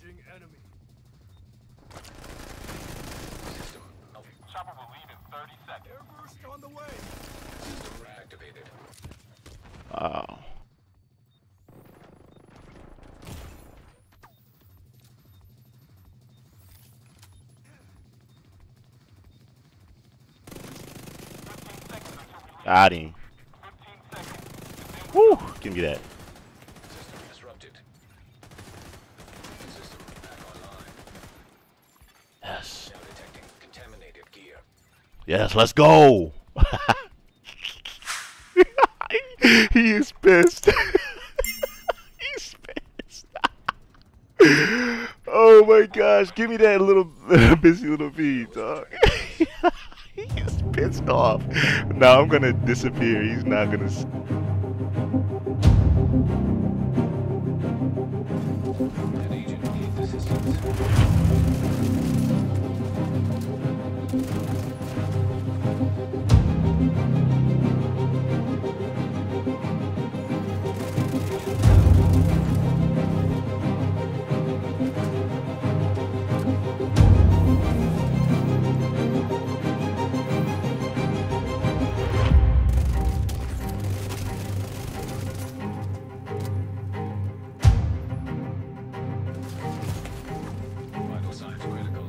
Engaging enemy. Chopper will leave in 30 seconds. Airburst on the way. System reactivated. Wow. Got him. 15 seconds. Woo! Give me that. System disrupted. System back online. Yes. Now detecting contaminated gear. Yes, let's go. He is pissed. He's pissed. Oh my gosh, give me that little busy little bee, dog. He's pissed off. Now I'm gonna disappear. He's not gonna. An agent needs assistance. Vital signs critical.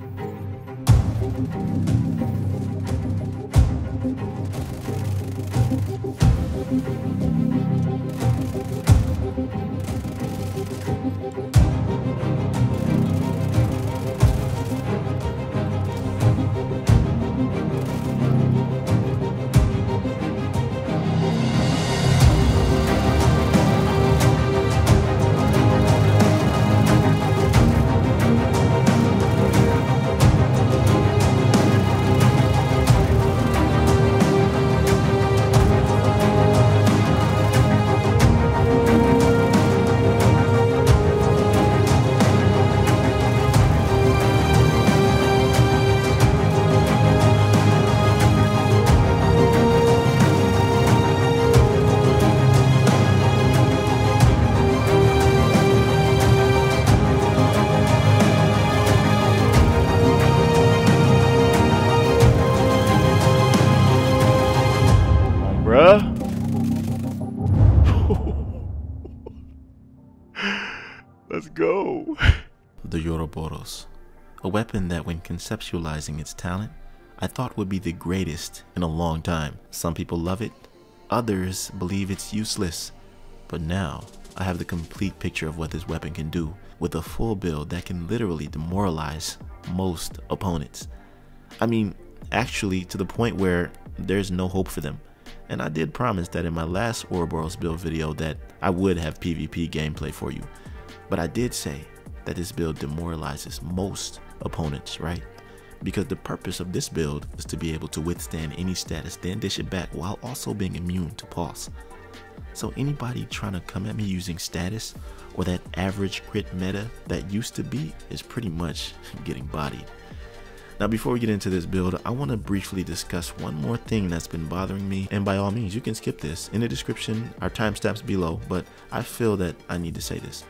Bruh. Let's go. The Ouroboros, a weapon that when conceptualizing its talent, I thought would be the greatest in a long time. Some people love it, others believe it's useless, but now I have the complete picture of what this weapon can do with a full build that can literally demoralize most opponents. I mean, actually to the point where there's no hope for them. And I did promise that in my last Ouroboros build video that I would have PvP gameplay for you. But I did say that this build demoralizes most opponents, right? Because the purpose of this build is to be able to withstand any status, then dish it back while also being immune to pulse. So anybody trying to come at me using status or that average crit meta that used to be is pretty much getting bodied. Now before we get into this build, I want to briefly discuss one more thing that's been bothering me, and by all means you can skip this. In the description are timestamps below, but I feel that I need to say this.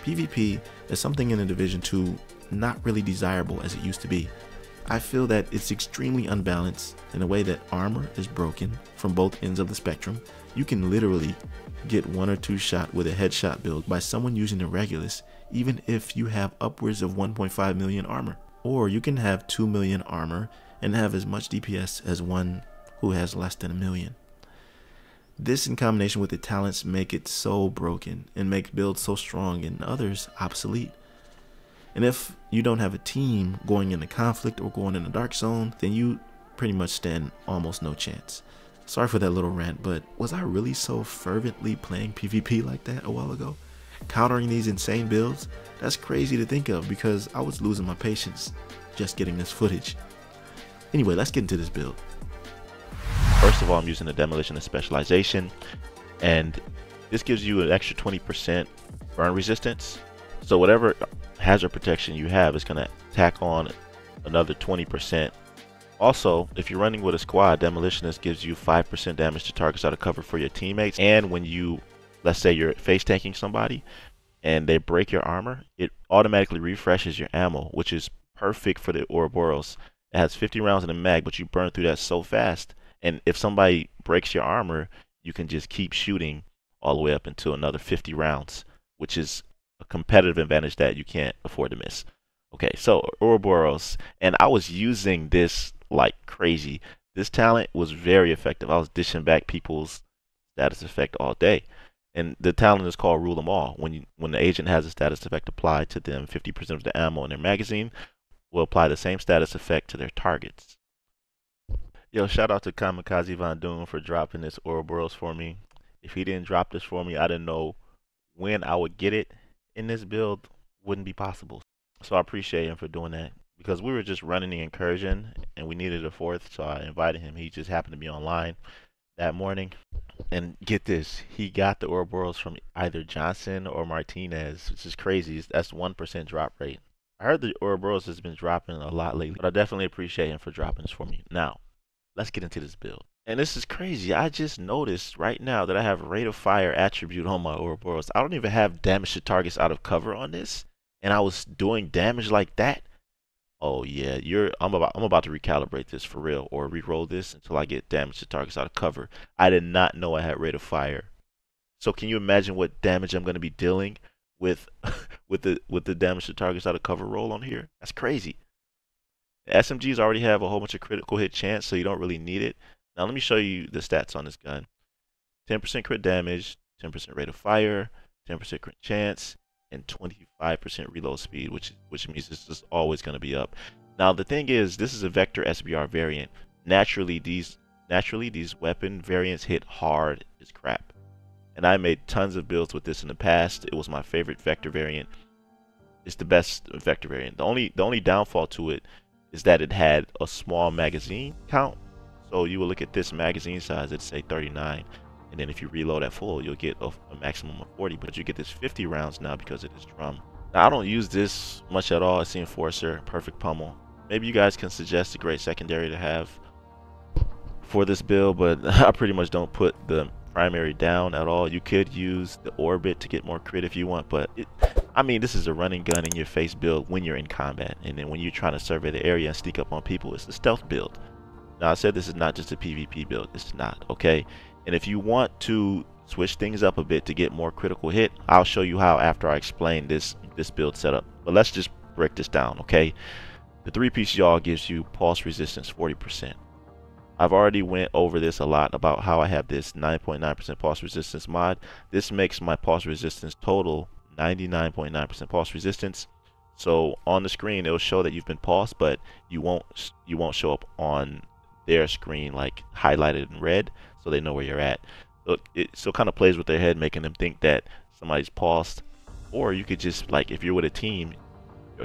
PvP is something in the Division 2 not really desirable as it used to be. I feel that it's extremely unbalanced in a way that armor is broken from both ends of the spectrum. You can literally get 1 or 2 shot with a headshot build by someone using the Regulus, even if you have upwards of 1.5 million armor. Or you can have 2 million armor and have as much DPS as one who has less than 1 million. This in combination with the talents make it so broken and make builds so strong and others obsolete. And if you don't have a team going into conflict or going in a dark zone, then you pretty much stand almost no chance. Sorry for that little rant, but was I really so fervently playing PvP like that a while ago? Countering these insane builds? That's crazy to think of because I was losing my patience just getting this footage. Anyway, let's get into this build. First of all, I'm using the demolition of specialization, and this gives you an extra 20% burn resistance. So whatever hazard protection you have is going to tack on another 20%. Also, if you're running with a squad, demolitionist gives you 5% damage to targets out of cover for your teammates, and when you, let's say you're face tanking somebody, and they break your armor, it automatically refreshes your ammo, which is perfect for the Ouroboros. It has 50 rounds in the mag, but you burn through that so fast. And if somebody breaks your armor, you can just keep shooting all the way up until another 50 rounds, which is a competitive advantage that you can't afford to miss. Okay, so Ouroboros, and I was using this like crazy. This talent was very effective. I was dishing back people's status effect all day. And the talent is called Rule 'em All. When the agent has a status effect applied to them, 50% of the ammo in their magazine will apply the same status effect to their targets. Yo, shout out to 𝐿𝐴𝐬𝐿 for dropping this Ouroboros for me. If he didn't drop this for me, I didn't know when I would get it in this build. Wouldn't be possible. So I appreciate him for doing that, because we were just running the incursion and we needed a fourth, so I invited him. He just happened to be online that morning. And get this, he got the Ouroboros from either Johnson or Martinez, which is crazy. That's 1% drop rate. I heard the Ouroboros has been dropping a lot lately, but I definitely appreciate him for dropping this for me. Now, let's get into this build. And this is crazy. I just noticed right now that I have rate of fire attribute on my Ouroboros. I don't even have damage to targets out of cover on this, and I was doing damage like that. Oh yeah, I'm about to recalibrate this for real, or re-roll this until I get damage to targets out of cover. I did not know I had rate of fire. So can you imagine what damage I'm going to be dealing with with the damage to targets out of cover roll on here? That's crazy. The SMGs already have a whole bunch of critical hit chance, so you don't really need it. Now let me show you the stats on this gun. 10% crit damage, 10% rate of fire, 10% crit chance, and 25% reload speed, which means this is always going to be up. Now the thing is, this is a vector SBR variant. Naturally these weapon variants hit hard as crap, and I made tons of builds with this in the past. It was my favorite vector variant. It's the best vector variant. The only downfall to it is that it had a small magazine count. So you will look at this magazine size, it'd say 39. And then if you reload at full, you'll get a maximum of 40, but you get this 50 rounds now because of this drum. Now I don't use this much at all. It's the Enforcer, perfect pummel. Maybe you guys can suggest a great secondary to have for this build, but I pretty much don't put the primary down at all. You could use the Orbit to get more crit if you want, but I mean, this is a running gun in your face build when you're in combat, and then when you're trying to survey the area and sneak up on people, it's a stealth build. Now I said this is not just a PvP build. It's not, okay? And if you want to switch things up a bit to get more critical hit, I'll show you how after I explain this build setup. But let's just break this down, okay? The 3-piece yaw gives you pulse resistance 40%. I've already went over this a lot about how I have this 9.9% pulse resistance mod. This makes my pulse resistance total 99.9% pulse resistance. So on the screen it'll show that you've been pulsed, but you won't show up on their screen like highlighted in red, so they know where you're at. So it still kind of plays with their head, making them think that somebody's pulsed. Or you could just, like, if you're with a team,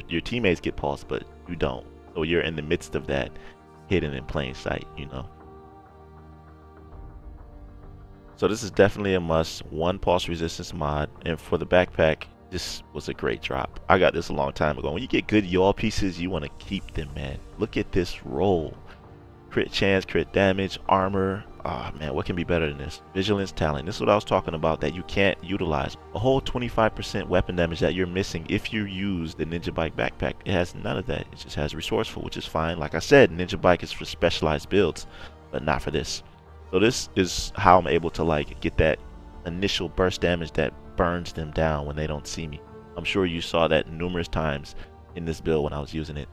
your teammates get pulsed, but you don't. So you're in the midst of that, hidden in plain sight, you know. So this is definitely a must. 1 pulse resistance mod, and for the backpack, this was a great drop. I got this a long time ago. When you get good yaw pieces, you want to keep them, man. Look at this roll. Crit chance, crit damage, armor. Ah, man, what can be better than this? Vigilance talent. This is what I was talking about that you can't utilize. A whole 25% weapon damage that you're missing if you use the Ninja Bike backpack. It has none of that. It just has resourceful, which is fine. Like I said, Ninja Bike is for specialized builds, but not for this. So this is how I'm able to like get that initial burst damage that burns them down when they don't see me. I'm sure you saw that numerous times in this build when I was using it.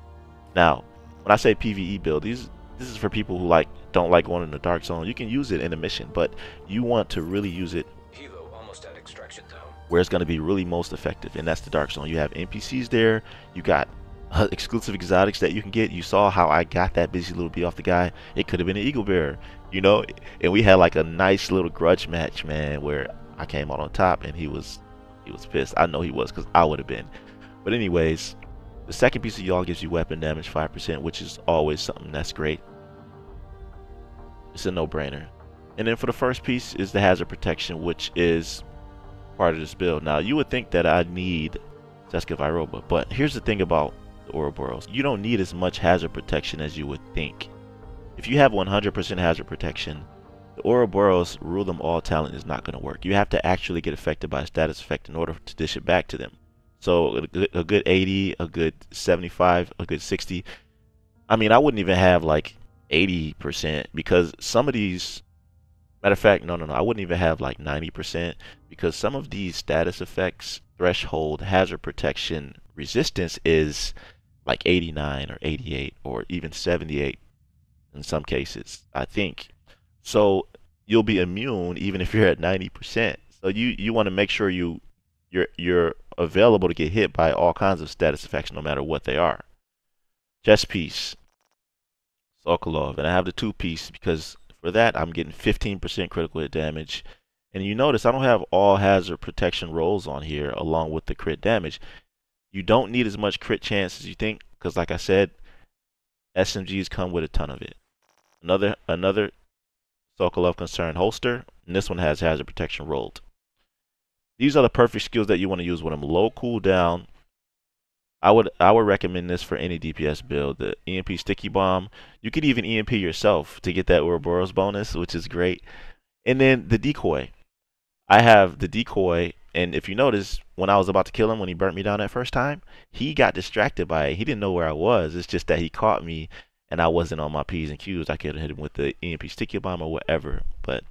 Now, when I say PvE build, this is for people who don't like going in the dark zone. You can use it in a mission, but you want to really use it Hilo almost at extraction zone. where it's going to be really most effective, and that's the dark zone. You have NPCs there. You got exclusive exotics that you can get. You saw how I got that busy little bee off the guy. It could have been an eagle bearer, you know. And we had like a nice little grudge match, man, where I came out on top and he was pissed. I know he was, because I would have been. But anyways, the second piece of yaw gives you weapon damage 5%, which is always something that's great. It's a no-brainer. And then for the first piece is the hazard protection, which is part of this build. Now you would think that I need 𝐤𝐸𝐵𝐵, but here's the thing about the Ouroboros. You don't need as much hazard protection as you would think. If you have 100% hazard protection, The Ouroboros rule them all talent is not going to work. You have to actually get affected by a status effect in order to dish it back to them. So a good 80, a good 75, a good 60. I mean, I wouldn't even have like 80% because some of these, matter of fact, no, I wouldn't even have like 90% because some of these status effects, threshold, hazard protection, resistance is like 89 or 88 or even 78 in some cases, I think. So you'll be immune even if you're at 90%. So you want to make sure you're available to get hit by all kinds of status effects no matter what they are. Chest piece, Sokolov, and I have the 2-piece because for that I'm getting 15% critical hit damage. And you notice I don't have all hazard protection rolls on here along with the crit damage. You don't need as much crit chance as you think because like I said, SMGs come with a ton of it. Another Sokolov Concern holster, and this one has hazard protection rolled. These are the perfect skills that you want to use with them. Low cooldown. I would recommend this for any DPS build. The EMP Sticky Bomb. You could even EMP yourself to get that Ouroboros bonus, which is great. And then the decoy. I have the decoy, and if you notice, when I was about to kill him, when he burnt me down that first time, he got distracted by it. He didn't know where I was. It's just that he caught me, and I wasn't on my P's and Q's. I could have hit him with the EMP Sticky Bomb or whatever, but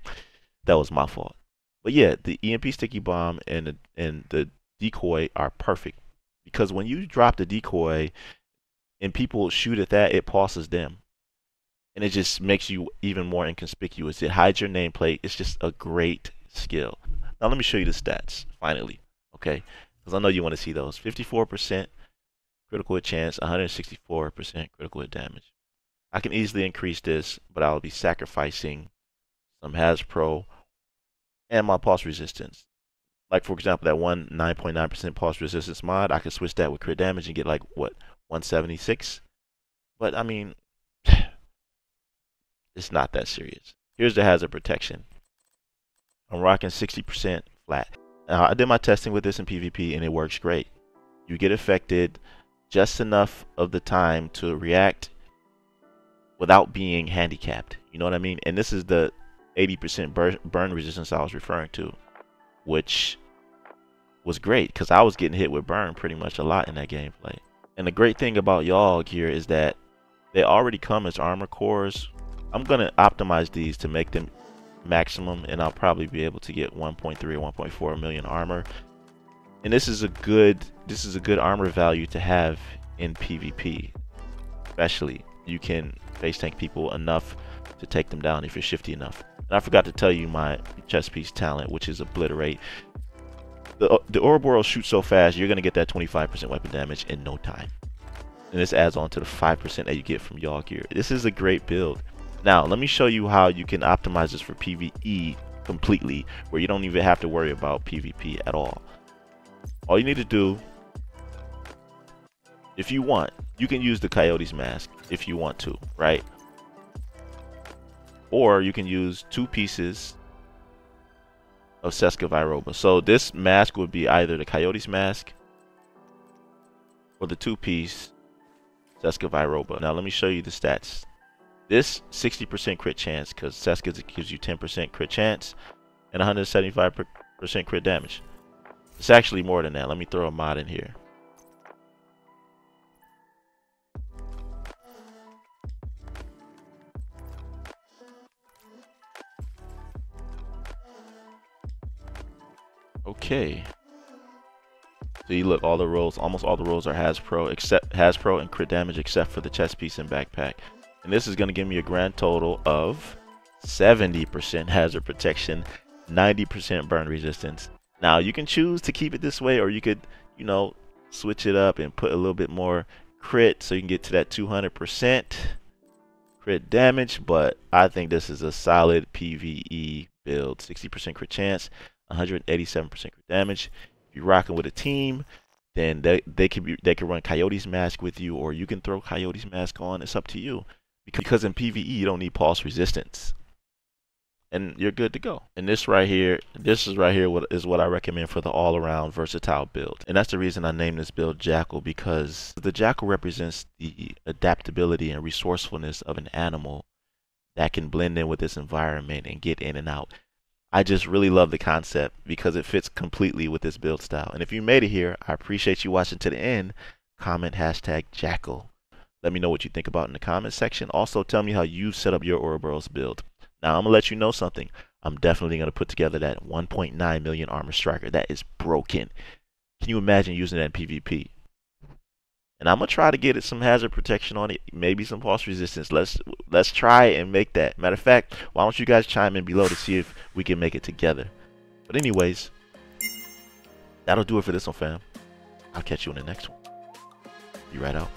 that was my fault. But yeah, the EMP Sticky Bomb and the decoy are perfect because when you drop the decoy and people shoot at that, it pauses them. And it just makes you even more inconspicuous. It hides your nameplate. It's just a great skill. Now let me show you the stats, finally, okay? Because I know you want to see those. 54% critical hit chance, 164% critical hit damage. I can easily increase this, but I'll be sacrificing some Hasbro and my pulse resistance. Like for example, that one 9.9% pulse resistance mod, I could switch that with crit damage and get like what, 176. But I mean, it's not that serious. Here's the hazard protection. I'm rocking 60% flat. Now I did my testing with this in PvP and it works great. You get affected just enough of the time to react without being handicapped. You know what I mean? And this is the 80% burn resistance I was referring to, which was great because I was getting hit with burn pretty much a lot in that gameplay. And the great thing about 𝐤𝐤 here is that they already come as armor cores. I'm gonna optimize these to make them maximum, and I'll probably be able to get 1.3 or 1.4 million armor. And this is a good armor value to have in PvP, especially. You can face tank people enough to take them down if you're shifty enough. And I forgot to tell you my chest piece talent, which is Obliterate. The Ouroboros shoots so fast, you're going to get that 25% weapon damage in no time. And this adds on to the 5% that you get from 𝐤𝐤 gear. This is a great build. Now, let me show you how you can optimize this for PvE completely, where you don't even have to worry about PvP at all. All you need to do, if you want, you can use the Coyote's mask if you want to, right? Or you can use 2 pieces of 𝐒𝐨𝐲𝐵𝐵. So this mask would be either the Coyote's mask or the 2-piece 𝐒𝐨𝐲𝐵𝐵. Now let me show you the stats. This 60% crit chance, because 𝐒𝐨𝐲𝐬 gives you 10% crit chance and 175% crit damage. It's actually more than that. Let me throw a mod in here. Okay. So you look, all the rolls, almost all the rolls are Hasbro and crit damage except for the chest piece and backpack. And this is going to give me a grand total of 70% hazard protection, 90% burn resistance. Now you can choose to keep it this way, or you could, you know, switch it up and put a little bit more crit so you can get to that 200% crit damage. But I think this is a solid PvE build. 60% crit chance, 187% crit damage. If you're rocking with a team, then they can run Coyote's mask with you, or you can throw Coyote's mask on. It's up to you. Because in PvE you don't need pulse resistance, and you're good to go. And this is right here what I recommend for the all-around versatile build. And that's the reason I named this build Jackal, because the Jackal represents the adaptability and resourcefulness of an animal that can blend in with this environment and get in and out. I just really love the concept because it fits completely with this build style. And if you made it here, I appreciate you watching to the end. Comment hashtag Jackal. Let me know what you think about in the comment section. Also, tell me how you set up your Ouroboros build. Now, I'm going to let you know something. I'm definitely going to put together that 1.9 million armor striker. That is broken. Can you imagine using that in PvP? And I'm going to try to get it some hazard protection on it. Maybe some pulse resistance. Let's try and make that. Matter of fact, why don't you guys chime in below to see if we can make it together. But anyways, that'll do it for this one, fam. I'll catch you in the next one. Be right out.